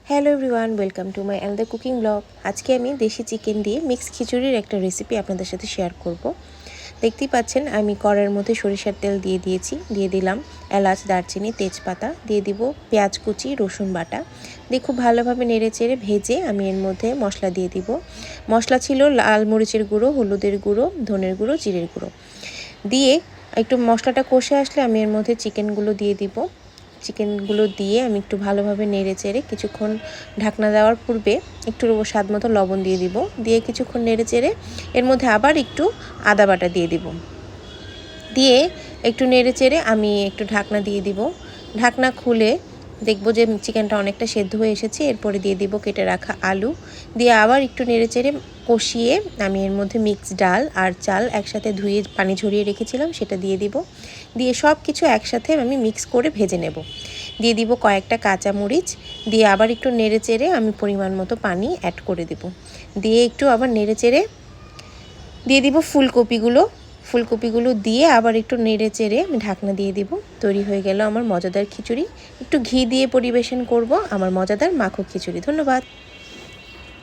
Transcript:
Hello everyone, welcome to my another cooking blog. আজকে আমি দেশি চিকেন দিয়ে মিক্স খিচুড়ির একটা রেসিপি আপনাদের সাথে শেয়ার করব। দেখতেই পাচ্ছেন আমি কড়াইয়ের মধ্যে সরিষার তেল দিয়ে দিয়েছি, দিয়ে দিলাম এলাচ, দারচিনি, তেজপাতা, দিয়ে দিব পেঁয়াজ কুচি, রসুন বাটা, দিয়ে খুব ভালোভাবে নেড়ে চেড়ে ভেজে আমি এর মধ্যে মশলা দিয়ে দিব। মশলা ছিল লাল মরিচের গুঁড়ো, হলুদের গুঁড়ো, ধনের গুঁড়ো, জিরের গুঁড়ো। দিয়ে একটু মশলাটা কষে আসলে আমি এর মধ্যে চিকেনগুলো দিয়ে দিব। চিকেনগুলো দিয়ে আমি একটু ভালোভাবে নেড়ে চেড়ে কিছুক্ষণ ঢাকনা দেওয়ার পূর্বে একটু স্বাদ মতো লবণ দিয়ে দিব, দিয়ে কিছুক্ষণ নেড়ে চেড়ে এর মধ্যে আবার একটু আদা বাটা দিয়ে দিব, দিয়ে একটু নেড়ে চেড়ে আমি একটু ঢাকনা দিয়ে দিব। ঢাকনা খুলে দেখবো যে চিকেনটা অনেকটা সেদ্ধ হয়ে এসেছে। এরপরে দিয়ে দিব কেটে রাখা আলু, দিয়ে আবার একটু নেড়ে চেড়ে কষিয়ে আমি এর মধ্যে মিক্স ডাল আর চাল একসাথে ধুয়ে পানি ঝরিয়ে রেখেছিলাম সেটা দিয়ে দিব। দিয়ে সব কিছু একসাথে আমি মিক্স করে ভেজে নেব। দিয়ে দিব কয়েকটা কাঁচামরিচ, দিয়ে আবার একটু নেড়ে চেড়ে আমি পরিমাণ মতো পানি অ্যাড করে দেব। দিয়ে একটু আবার নেড়ে চেড়ে দিয়ে দিব ফুলকপিগুলো দিয়ে আবার একটু নেড়ে চেড়ে আমি ঢাকনা দিয়ে দিব। তৈরি হয়ে গেল আমার মজাদার খিচুড়ি। একটু ঘি দিয়ে পরিবেশন করব আমার মজাদার মাখো খিচুড়ি। ধন্যবাদ।